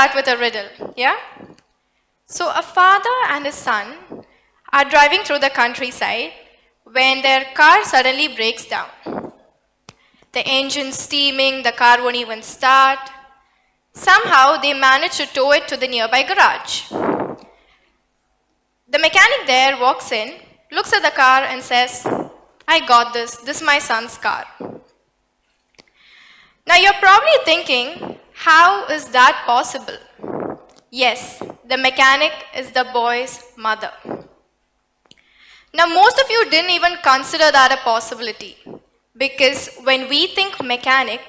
start with a riddle, yeah? So a father and his son are driving through the countryside when their car suddenly breaks down. The engine's steaming, the car won't even start. Somehow they manage to tow it to the nearby garage. The mechanic there walks in, looks at the car and says, "I got this. This is my son's car." Now you're probably thinking, how is that possible? Yes, the mechanic is the boy's mother. Now most of you didn't even consider that a possibility, because when we think mechanic,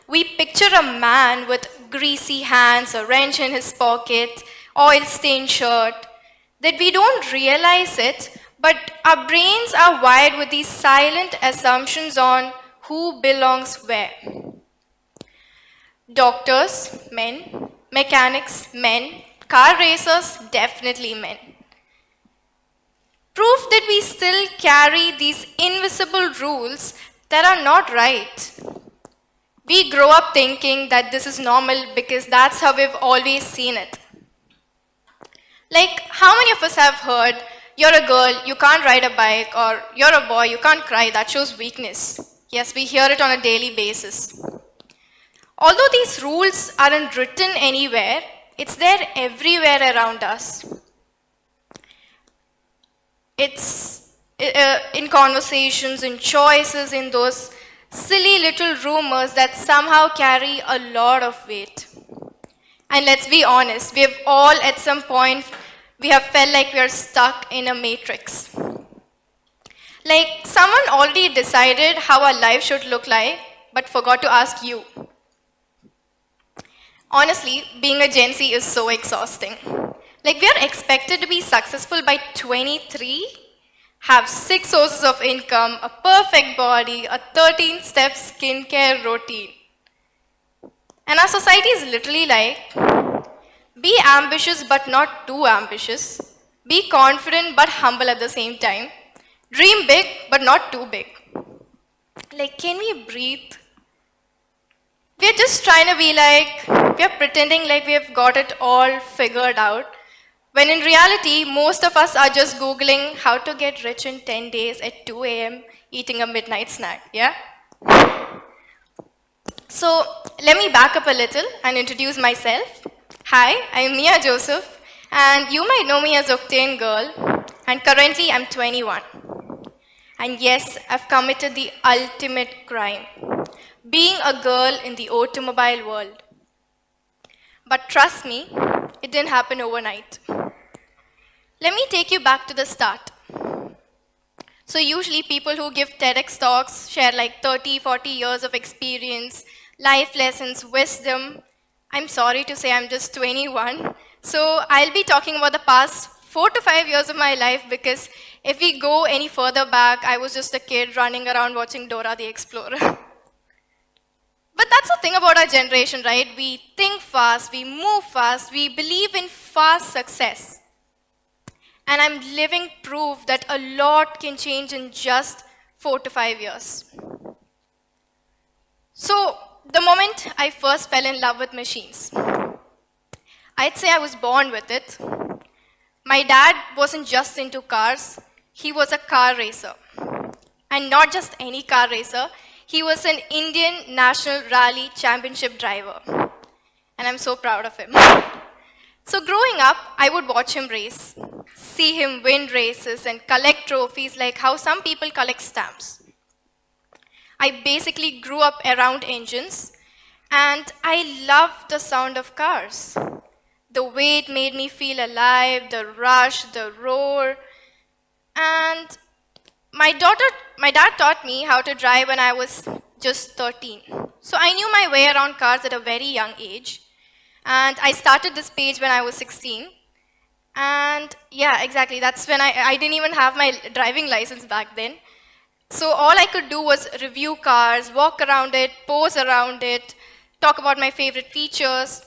we picture a man with greasy hands, a wrench in his pocket, oil-stained shirt, that we don't realize it, but our brains are wired with these silent assumptions on who belongs where. Doctors, men. Mechanics, men. Car racers, definitely men. Proof that we still carry these invisible rules that are not right. We grow up thinking that this is normal because that's how we've always seen it. Like, how many of us have heard, "You're a girl, you can't ride a bike," or "You're a boy, you can't cry, that shows weakness"? Yes, we hear it on a daily basis. Although these rules aren't written anywhere, it's there everywhere around us. It's in conversations, in choices, in those silly little rumors that somehow carry a lot of weight. And let's be honest, we have all at some point, we have felt like we are stuck in a matrix. Like someone already decided how our life should look like, but forgot to ask you. Honestly, being a Gen Z is so exhausting. Like we are expected to be successful by 23, have 6 sources of income, a perfect body, a 13-step skincare routine. And our society is literally like, be ambitious but not too ambitious. Be confident but humble at the same time. Dream big but not too big. Like, can we breathe? We're just trying to be like, we're pretending like we have got it all figured out, when in reality, most of us are just Googling how to get rich in 10 days at 2 a.m. eating a midnight snack, yeah? So let me back up a little and introduce myself. Hi, I'm Mia Joseph, and you might know me as Octane Girl, and currently I'm 21. And yes, I've committed the ultimate crime, being a girl in the automobile world. But trust me, it didn't happen overnight. Let me take you back to the start. So usually people who give TEDx talks share like 30, 40 years of experience, life lessons, wisdom. I'm sorry to say I'm just 21. So I'll be talking about the past 4 to 5 years of my life, because if we go any further back, I was just a kid running around watching Dora the Explorer. But that's the thing about our generation, right? We think fast, we move fast, we believe in fast success. And I'm living proof that a lot can change in just 4 to 5 years. So, the moment I first fell in love with machines, I'd say I was born with it. My dad wasn't just into cars, he was a car racer. And not just any car racer, he was an Indian National Rally Championship driver. And I'm so proud of him. So growing up, I would watch him race, see him win races and collect trophies like how some people collect stamps. I basically grew up around engines, and I loved the sound of cars. The way it made me feel alive, the rush, the roar. And my dad taught me how to drive when I was just 13. So I knew my way around cars at a very young age. And I started this page when I was 16. And yeah, exactly, that's when I didn't even have my driving license back then. So all I could do was review cars, walk around it, pose around it, talk about my favorite features.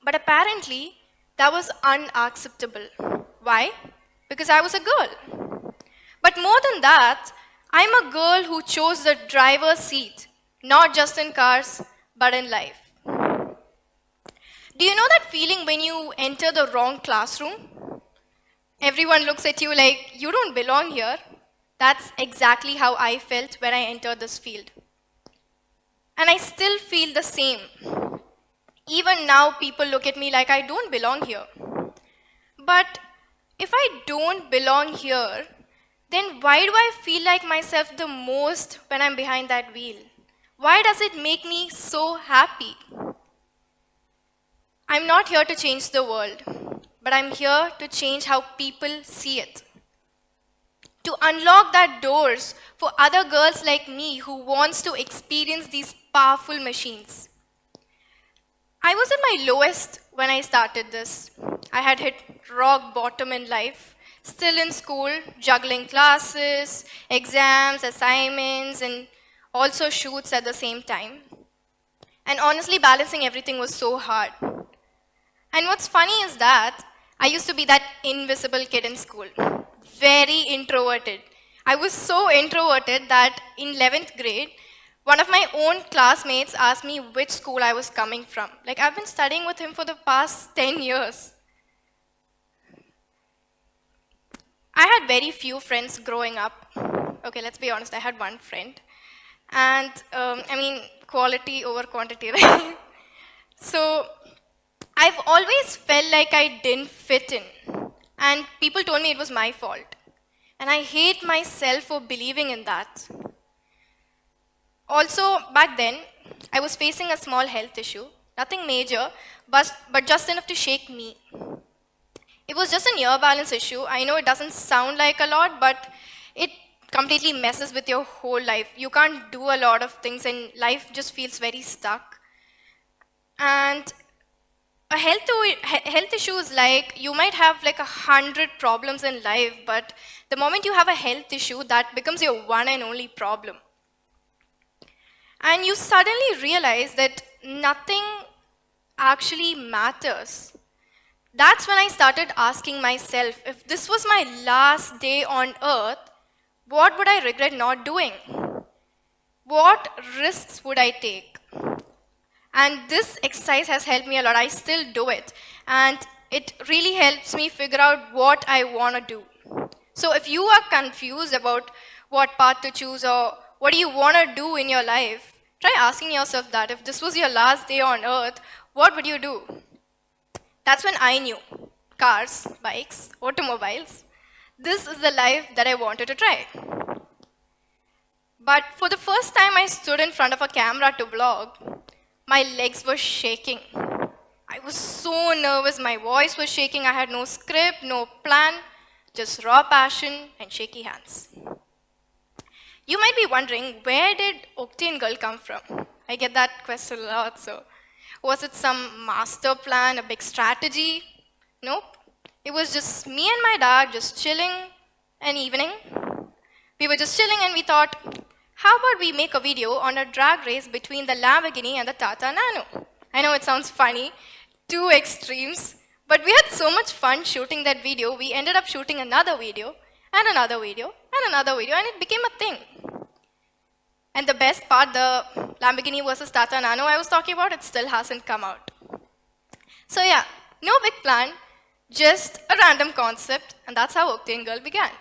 But apparently, that was unacceptable. Why? Because I was a girl. But more than that, I'm a girl who chose the driver's seat, not just in cars, but in life. Do you know that feeling when you enter the wrong classroom? Everyone looks at you like, you don't belong here. That's exactly how I felt when I entered this field. And I still feel the same. Even now, people look at me like I don't belong here. But if I don't belong here, then why do I feel like myself the most when I'm behind that wheel? Why does it make me so happy? I'm not here to change the world, but I'm here to change how people see it. To unlock that doors for other girls like me who wants to experience these powerful machines. I was at my lowest when I started this. I had hit rock bottom in life, still in school, juggling classes, exams, assignments, and also shoots at the same time. And honestly, balancing everything was so hard. And what's funny is that I used to be that invisible kid in school, very introverted. I was so introverted that in 11th grade, one of my own classmates asked me which school I was coming from. Like, I've been studying with him for the past 10 years. I had very few friends growing up. Okay, let's be honest, I had one friend. And quality over quantity, right? So I've always felt like I didn't fit in. And people told me it was my fault. And I hate myself for believing in that. Also, back then, I was facing a small health issue. Nothing major, but just enough to shake me. It was just a near balance issue. I know it doesn't sound like a lot, but it completely messes with your whole life. You can't do a lot of things and life just feels very stuck. And a health issue is like you might have like 100 problems in life, but the moment you have a health issue, that becomes your one and only problem. And you suddenly realize that nothing actually matters. That's when I started asking myself, if this was my last day on earth, what would I regret not doing? What risks would I take? And this exercise has helped me a lot. I still do it. And it really helps me figure out what I want to do. So if you are confused about what path to choose or what do you want to do in your life, try asking yourself that. If this was your last day on earth, what would you do? That's when I knew cars, bikes, automobiles. This is the life that I wanted to try. But for the first time I stood in front of a camera to vlog, my legs were shaking. I was so nervous, my voice was shaking, I had no script, no plan, just raw passion and shaky hands. You might be wondering, where did Octane Girl come from? I get that question a lot, so. Was it some master plan, a big strategy? Nope. It was just me and my dad just chilling an evening. We were just chilling and we thought, how about we make a video on a drag race between the Lamborghini and the Tata Nano? I know it sounds funny, two extremes, but we had so much fun shooting that video, we ended up shooting another video, and another video, and another video, and it became a thing. And the best part, the Lamborghini versus Tata Nano I was talking about, it still hasn't come out. So yeah, no big plan, just a random concept, and that's how Octane Girl began.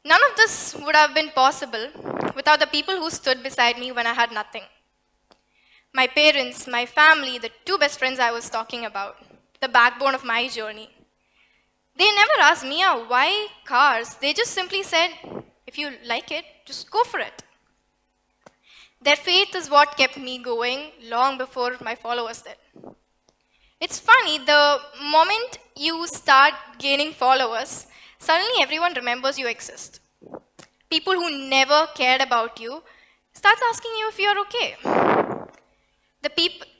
None of this would have been possible without the people who stood beside me when I had nothing. My parents, my family, the two best friends I was talking about, the backbone of my journey. They never asked me, why cars? They just simply said, if you like it, just go for it. Their faith is what kept me going long before my followers did. It's funny, the moment you start gaining followers, suddenly everyone remembers you exist. People who never cared about you starts asking you if you're okay.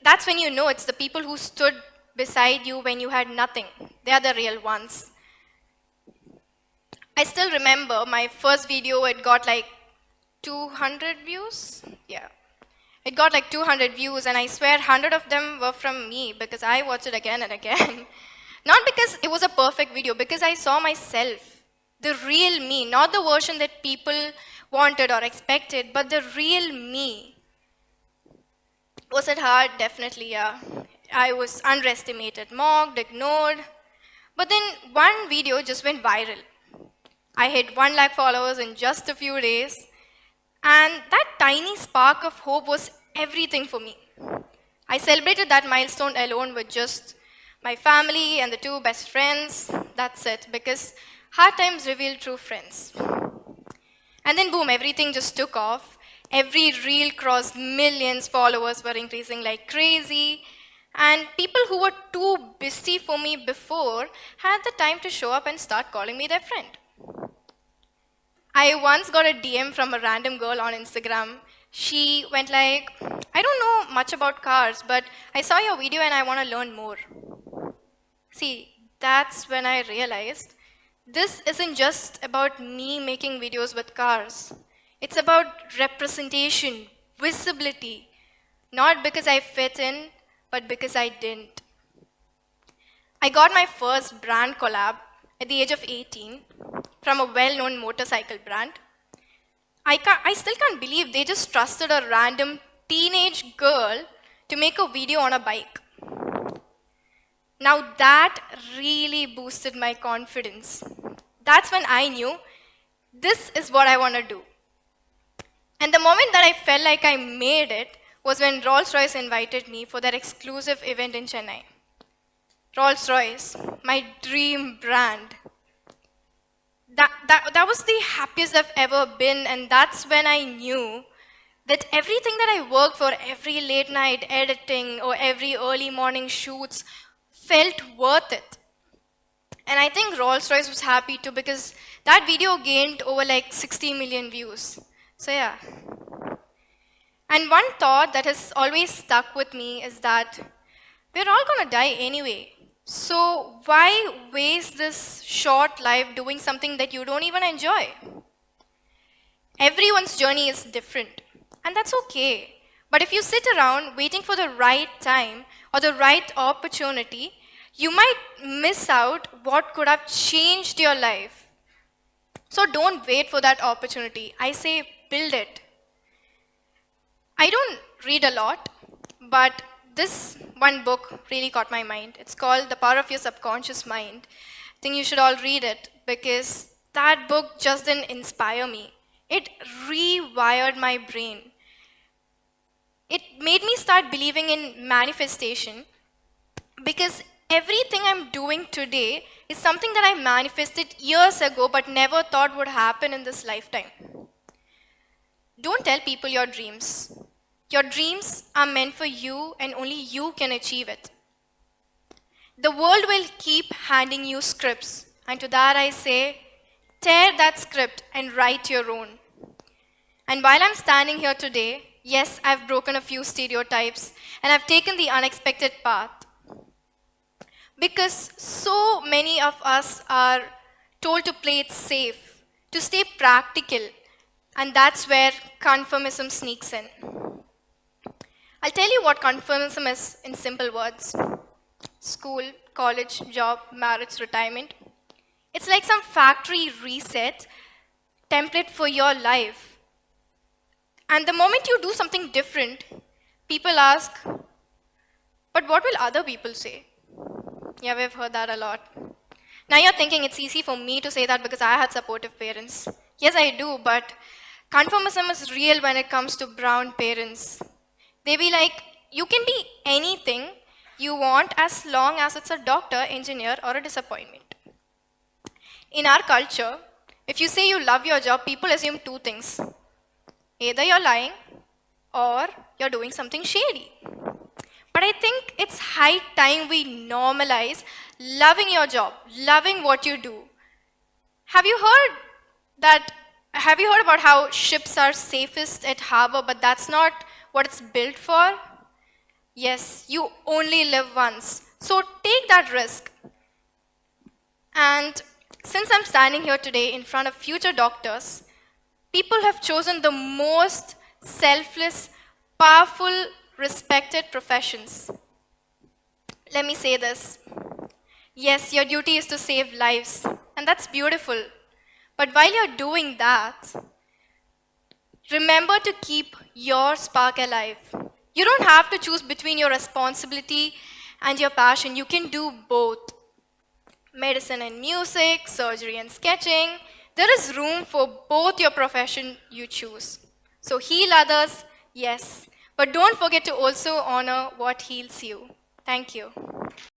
That's when you know it's the people who stood beside you when you had nothing. They are the real ones. I still remember my first video, it got like 200 views. Yeah. It got like 200 views, and I swear 100 of them were from me because I watched it again and again. Not because it was a perfect video, because I saw myself, the real me, not the version that people wanted or expected, but the real me. Was it hard? Definitely, yeah. I was underestimated, mocked, ignored. But then one video just went viral. I hit 1 lakh followers in just a few days. And that tiny spark of hope was everything for me. I celebrated that milestone alone with just my family and the 2 best friends. That's it, because hard times reveal true friends. And then boom, everything just took off. Every reel crossed millions, followers were increasing like crazy. And people who were too busy for me before had the time to show up and start calling me their friend. I once got a DM from a random girl on Instagram. She went like, I don't know much about cars, but I saw your video and I want to learn more. See, that's when I realized this isn't just about me making videos with cars. It's about representation, visibility, not because I fit in, but because I didn't. I got my first brand collab at the age of 18 from a well-known motorcycle brand. I still can't believe they just trusted a random teenage girl to make a video on a bike. Now that really boosted my confidence. That's when I knew this is what I want to do. And the moment that I felt like I made it was when Rolls-Royce invited me for their exclusive event in Chennai. Rolls-Royce, my dream brand. That was the happiest I've ever been, and that's when I knew that everything that I worked for, every late night editing or every early morning shoots, felt worth it. And I think Rolls-Royce was happy too, because that video gained over like 60 million views. So yeah. And one thought that has always stuck with me is that we're all gonna die anyway. So why waste this short life doing something that you don't even enjoy? Everyone's journey is different, and that's okay. But if you sit around waiting for the right time or the right opportunity, you might miss out what could have changed your life. So don't wait for that opportunity. I say build it. I don't read a lot, but this one book really caught my mind. It's called The Power of Your Subconscious Mind. I think you should all read it because that book just didn't inspire me. It rewired my brain. It made me start believing in manifestation because everything I'm doing today is something that I manifested years ago but never thought would happen in this lifetime. Don't tell people your dreams. Your dreams are meant for you and only you can achieve it. The world will keep handing you scripts, and to that I say, tear that script and write your own. And while I'm standing here today, yes, I've broken a few stereotypes and I've taken the unexpected path. Because so many of us are told to play it safe, to stay practical, and that's where conformism sneaks in. I'll tell you what conformism is in simple words. School, college, job, marriage, retirement. It's like some factory reset template for your life. And the moment you do something different, people ask, but what will other people say? Yeah, we've heard that a lot. Now you're thinking it's easy for me to say that because I had supportive parents. Yes, I do, but conformism is real when it comes to brown parents. They be like, you can be anything you want as long as it's a doctor, engineer, or a disappointment. In our culture, if you say you love your job, people assume 2 things. Either you're lying or you're doing something shady. But I think it's high time we normalize loving your job, loving what you do. Have you heard about how ships are safest at harbor, but that's not what it's built for? Yes, you only live once. So take that risk. And since I'm standing here today in front of future doctors, people have chosen the most selfless, powerful, respected professions. Let me say this. Yes, your duty is to save lives, and that's beautiful. But while you're doing that, remember to keep your spark alive. You don't have to choose between your responsibility and your passion. You can do both. Medicine and music, surgery and sketching. There is room for both your profession you choose. So heal others, yes, but don't forget to also honor what heals you. Thank you.